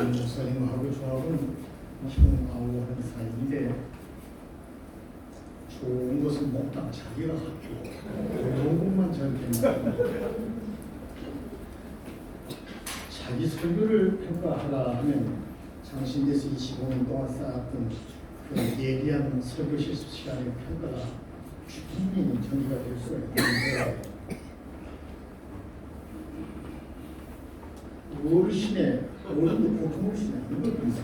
목사님하고 저하고는 형하고 하는 사이인데 좋은 것은 몽땅 자기가 갖고 어려운 것만 저렇게 자기 설교를 평가하라 하면 장신대에서 25년 동안 쌓았던 그 예리한 설교 실습 시간의 평가가 충분히 정리가 될 수가 있는데 어른도 보통 어르신이 아니거든요.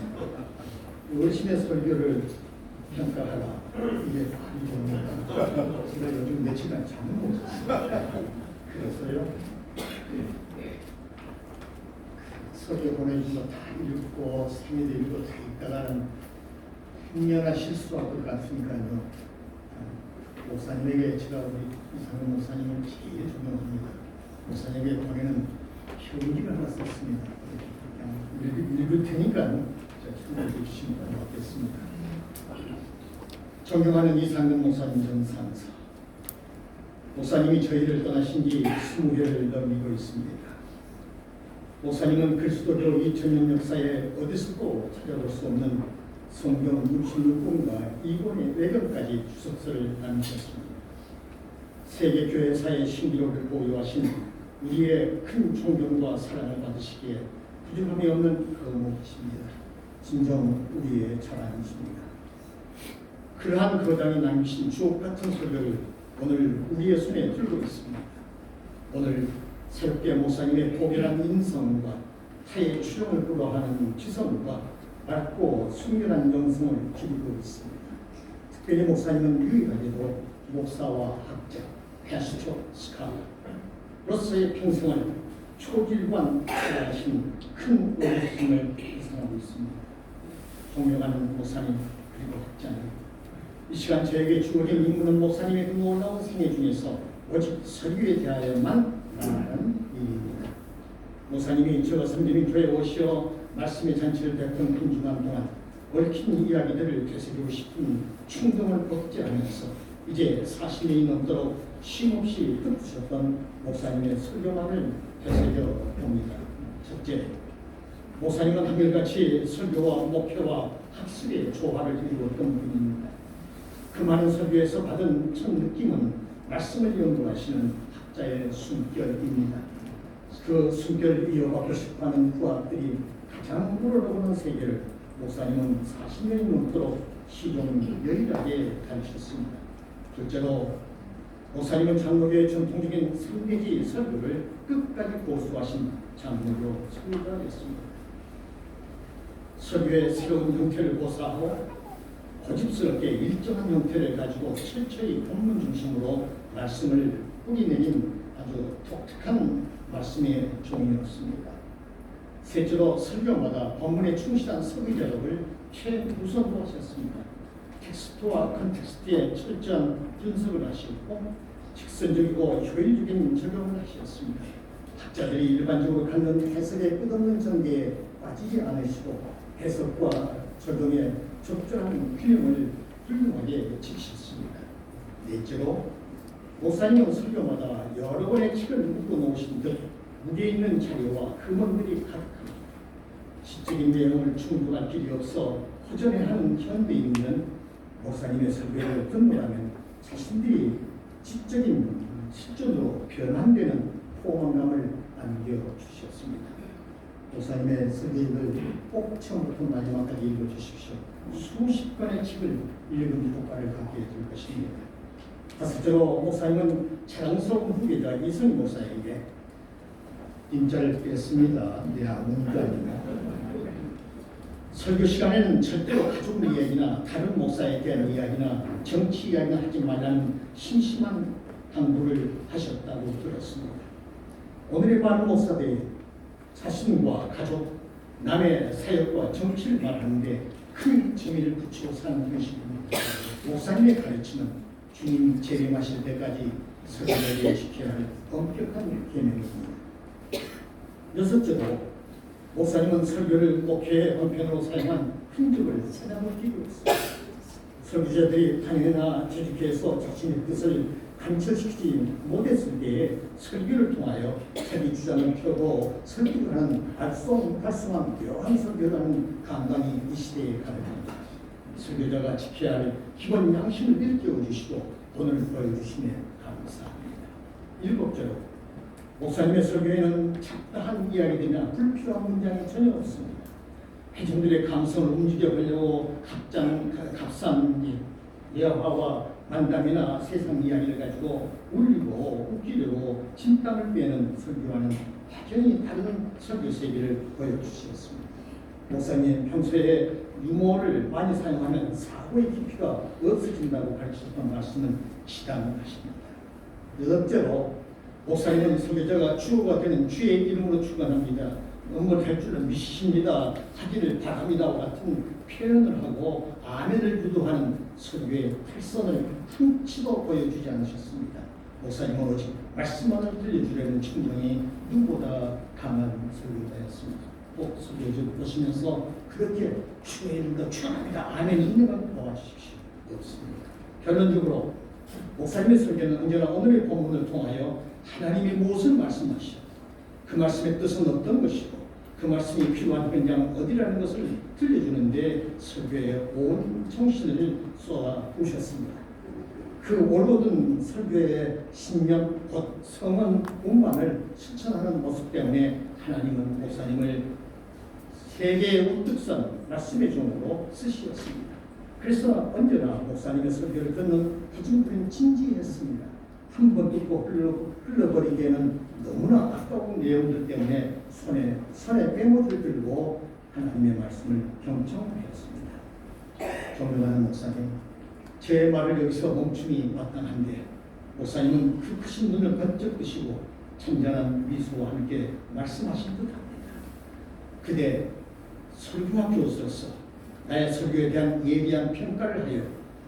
어르신의 설교를 평가하라. 이게 말이 됩니다. 제가 요즘 며칠간 잠을 못 잤어요. 그래서요. 설교 보내준 거 다 읽고 생일도 읽고 다 읽다가는 흉년아 실수할 것 같으니까요. 목사님에게 제가 우리 이상훈 목사님을 제일 존경합니다. 목사님에게 보내는 편지를 하나 썼습니다. 그냥 읽을 테니까 참고해 주시면 고맙겠습니다. 존경하는 이상근 목사님 전 상사, 목사님이 저희를 떠나신 지 20회를 넘기고 있습니다. 목사님은 그리스도교 2000년 역사에 어디서도 찾아볼 수 없는 성경 66권과 2권의 외경까지 주석서를 남기셨습니다. 세계 교회사의 신기록을 보유하신 우리의 큰 존경과 사랑을 받으시기에 부족함이 없는 거목이십니다. 진정 우리의 자랑이십니다. 그러한 거장이 남기신 주옥같은 설교를 오늘 우리의 손에 들고 있습니다. 오늘 새롭게 목사님의 고결한 인성과 타의 추종을 불허하는 지성과 맑고 순결한 영성을 기르고 있습니다. 특별히 목사님은 유일하게도 목사와 학자, 패스토, 스칼라로서의 평생을 초질관하신 큰 오랫동을 구성하고 있습니다. 존경하는 목사님 그리고 학자님, 이 시간 저에게 주어진 임무는 목사님의 그 놀라운 생애 중에서 오직 설교에 대하여만 말하는 일입니다. 목사님이 저 섬기는 교회에 오시어 말씀의 잔치를 베푼 긴 주간 동안 얽힌 이야기들을 되새기고 싶은 충동을 억제하면서 이제 40년이 넘도록 쉼없이 흩으셨던 목사님의 설교만을 되새겨 봅니다. 첫째, 목사님은 한결같이 설교와 목회와 학습의 조화를 이루었던 분입니다. 그 많은 설교에서 받은 첫 느낌은 말씀을 연구하시는 학자의 숨결입니다. 그 숨결을 이어가고 싶어하는 후학들이 가장 우러러보는 세계를 목사님은 40년이 넘도록 시종일하게 가르쳤습니다. 둘째로 목사님은 장로교의 전통적인 성대지 설교를 끝까지 고수하신 장로교 설교가였습니다. 설교의 새로운 형태를 고사하고 고집스럽게 일정한 형태를 가지고 철저히 본문 중심으로 말씀을 뿌리내린 아주 독특한 말씀의 종이었습니다. 셋째로 설교마다 본문에 충실한 설교 작업을 최우선으로 하셨습니다. 텍스트와 컨텍스트에 철저한 분석을 하시고 직선적이고 효율적인 적용을 하셨습니다. 학자들이 일반적으로 갖는 해석의 끝없는 전개에 빠지지 않으시고 해석과 적용에 적절한 균형을 훌륭하게 지키셨습니다. 넷째로 목사님은 설교마다 여러 권의 책을 묶어 놓으신 듯 무게 있는 자료와 금원들이 가득합니다. 시적인 내용을 충분할 길이 없어 허전해하는 현대인은 목사님의 설교를 듣는다면 자신들이 지적인 실존으로 변환되는 포만감을 안겨주셨습니다. 목사님의 설교를 꼭 처음부터 마지막까지 읽어주십시오. 수십 권의 책을 읽은 효과를 갖게 될 것입니다. 다섯째로 목사님은 자랑스러운 후계자 이성희 목사에게 인자를 뺐습니다. 네, 아무것도 아닙니다. 설교 시간에는 절대로 가족 이야기나 다른 목사에 대한 이야기나 정치 이야기나 하지 말라는 심심한 당부를 하셨다고 들었습니다. 오늘의 많은 목사들이 자신과 가족, 남의 사역과 정치를 말하는데 큰 재미를 붙이고 사는 것입니다. 목사님의 가르침은 주님 재림하실 때까지 설교를 지켜야 할 엄격한 계명입니다. 여섯째로 목사님은 설교를 목회의 형편으로 사용한 흔적을 찾아볼 필요가 있습니다. 설교자들이 단회나 재직회에서 자신의 뜻을 관철시키지 못했을 때에 설교를 통하여 자기 주장을 펴고 설득하는 발성한 묘한 설교라는 감당이 이 시대에 가득합니다. 설교자가 지켜야 할 기본 양심을 일깨워 주시고 오늘 보여주시며 감사합니다. 7절로 목사님의 설교에는 잡다한 이야기들이나 불필요한 문장이 전혀 없습니다. 회중들의 감성을 움직여보려고 값싼 예화와 만담이나 세상 이야기를 가지고 울리고 웃기려고 진땀을 빼는 설교와는 확연히 다른 설교 세계를 보여주셨습니다. 목사님 평소에 유머를 많이 사용하면 사고의 깊이가 없어진다고 가르치셨던 말씀은 지당하십니다. 8절로 목사님은 설교자가 주어가 되는 주의 이름으로 축원합니다. 할 줄은 믿으십니다. 하기를 바랍니다와 같은 표현을 하고 아멘을 유도하는 설교의 탈선을 흠치도 보여주지 않으셨습니다. 목사님은 오직 말씀만을 들려주려는 충동이 누구보다 강한 설교자였습니다. 꼭 설교를 보시면서 그렇게 주의 이름으로 축원합니다. 아멘이 있는 걸 도와주십시오. 없습니다. 결론적으로 목사님의 설교는 언제나 오늘의 본문을 통하여 하나님이 무엇을 말씀하시오, 그 말씀의 뜻은 어떤 것이고 그 말씀이 필요한 현장은 어디라는 것을 들려주는데 설교에 온 정신을 쏟아부으셨습니다. 그 올곧은 설교의 신명 곧 성원 운반을 실천하는 모습 때문에 하나님은 목사님을 세계의 우뚝선 말씀의 종으로 쓰시었습니다. 그래서 언제나 목사님의 설교를 듣는 회중들은 진지했습니다. 한 번 듣고 흘러버리기에는 너무나 아까운 내용들 때문에 손에 메모지를 들고 하나님의 말씀을 경청하였습니다. 존경하는 목사님, 제 말을 여기서 멈춤이 마땅한데 목사님은 그 크신 눈을 번쩍 뜨시고 찬잔한 미소와 함께 말씀하신 듯합니다. 그대 설교학교로서 나의 설교에 대한 예리한 평가를 하여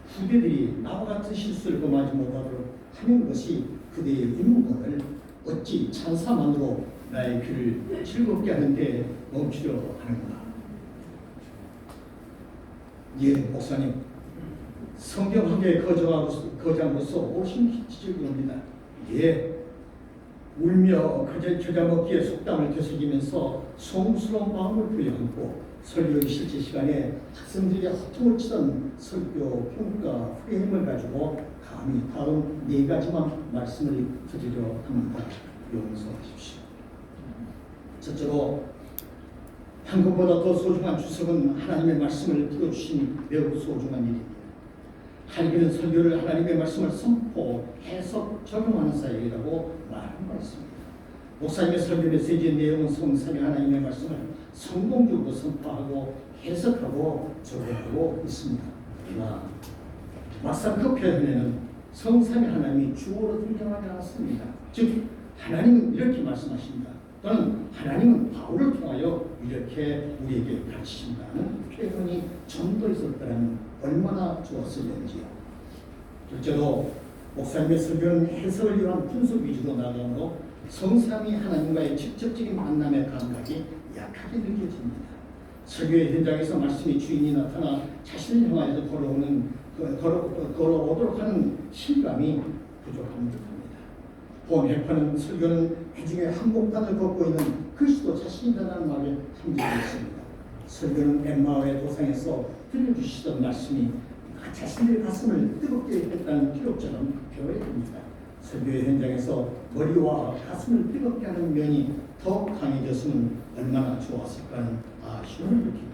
후배들이 나와 같은 실수를 범하지 못하도록 하는 것이 그대의 임무를 어찌 찬사만으로 나의 귀를 즐겁게 하는데 멈추려 하는가. 예, 목사님, 성경학의 거장으로서 오신 지적입니다. 예, 울며 겨자 먹기에 속담을 되새기면서 송스러운 마음을 부여안고 설교의 실제 시간에 학생들이 허투루 치던 설교 평가 프레임을 가지고 감히 다음 4가지만 말씀을 드리려 합니다. 용서하십시오. 첫째로 황금보다 더 소중한 주석은 하나님의 말씀을 들어주신 매우 소중한 일입니다. 하나님은 설교를 하나님의 말씀을 선포, 해석, 적용하는 사역이라고 말한 바 있습니다. 목사님의 설교 메시지의 내용은 성삼위 하나님의 말씀을 성공적으로 선포하고 해석하고 적용하고 있습니다. 그러나 막상 그 표현에는 성삼위 하나님이 주어로 등장하지 않았습니다. 즉 하나님은 이렇게 말씀하십니다. 또는 하나님은 바울을 통하여 이렇게 우리에게 가르치신다는 표현이 좀 더 있었다면 얼마나 좋았을는지요. 둘째로 목사님의 설교는 해석을 위한 분석 위주로 나아가므로 성삼위 하나님과의 직접적인 만남의 감각이 약하게 느껴집니다. 설교의 현장에서 말씀의 주인이 나타나 자신을 향하여서 걸어오도록 하는 실감이 부족한 듯합니다. 본해파는 설교는 회중의 한복판을 걷고 있는 그리스도 자신이라는 말을 함지고 있습니다. 설교는 엠마오의 도상에서 들려주시던 말씀이 자신의 가슴을 뜨겁게 했다는 기록처럼 표현됩니다. 설교의 현장에서 머리와 가슴을 뜨겁게 하는 면이 더 강해졌으면 얼마나 좋았을까 하는 아쉬움을 느낍니다.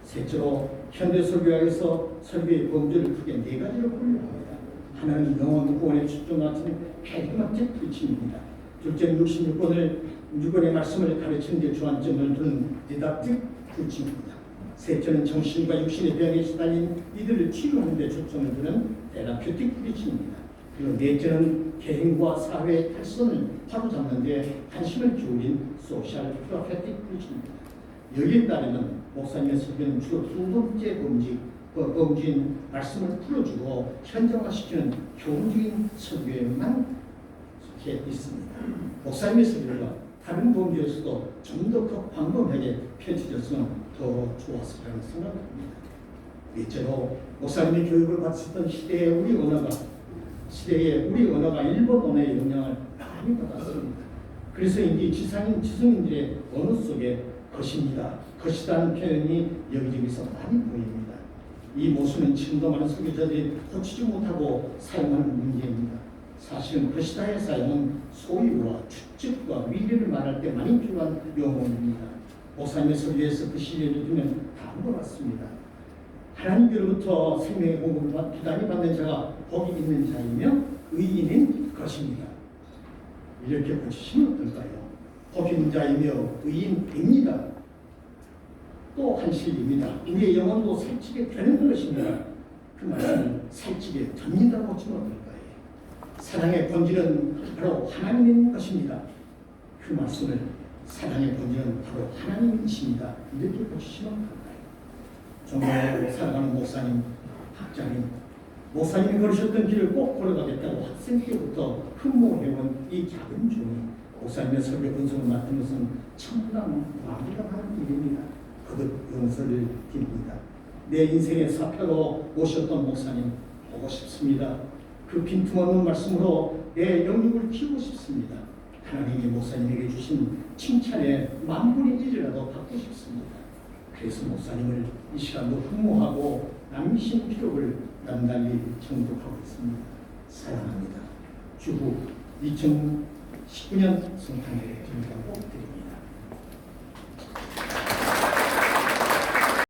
셋째로 현대 설교학에서 설교의 범주를 크게 4가지로 분류합니다. 하나는 영혼 구원의 초점 같은 패드마틱 프리칭입니다. 둘째는 66권의 말씀을 가르치는 데 주안점을 두는 디닥틱 프리칭입니다. 셋째는 정신과 육신의 병에 시달린 이들을 치료하는 데 초점을 두는 테라퓨틱 프리칭입니다. 그리고 넷째는 개인과 사회의 탈선을 바로잡는 데 관심을 기울인 소셜 프로페틱 프리칭입니다. 여기에 따르면 목사님의 설교는 주로 2번째 범주인 말씀을 풀어주고 현정화시키는 교훈적인 설교에만 속해 있습니다. 목사님의 설교가 다른 범주에서도 좀 더 광범위하게 펼쳐졌으면 더 좋았을 거라는 생각합니다. 넷째로 목사님의 교육을 받으셨던 시대의 우리 언어가 일본 언어의 영향을 많이 받았습니다. 그래서인지 지상인 지성인들의 언어 속에 것입니다, 것이라는 표현이 여기저기서 많이 보입니다. 이 모순은 지금도 많은 설교자들이 고치지 못하고 사용하는 문제입니다. 사실은 것이다의 사용은 소유와 추측과 위례를 말할 때 많이 필요한 용어입니다. 목사님의 설교에서 그 시리를 두면 다음과 같습니다. 하나님께로부터 생명의 공급을 기다리 받는 자가 복이 있는 자이며 의인인 것입니다. 이렇게 고치시면 어떨까요? 복이 있는 자이며 의인입니다. 또 한 실입니다. 우리의 영혼도 살찌게 되는 것입니다. 그 말씀을 살찌게 됩니다라고 고치면 어떨까요? 사랑의 본질은 바로 하나님인 것입니다. 그 말씀을 사랑의 본질은 바로 하나님이십니다. 이렇게 고치시면 어떨까요? 정말 사랑하는 목사님, 학자님, 목사님이 걸으셨던 길을 꼭 걸어가겠다고 학생 때부터 흠모해온 이 작은 종이 목사님의 설교 분석을 맡은 것은 참담 마음이라고 하는 일입니다. 거듭 용서를 빕니다. 내 인생의 사표로 오셨던 목사님 보고 싶습니다. 그 빈틈없는 말씀으로 내 영육을 키우고 싶습니다. 하나님이 목사님에게 주신 칭찬의 만분의 1이라도 받고 싶습니다. 그래서 목사님을 이 시간도 흠모하고 남기신 기록을 남달리 정독하고 있습니다. 사랑합니다. 주후 2019년 성탄절에 기념 꼭 드립니다.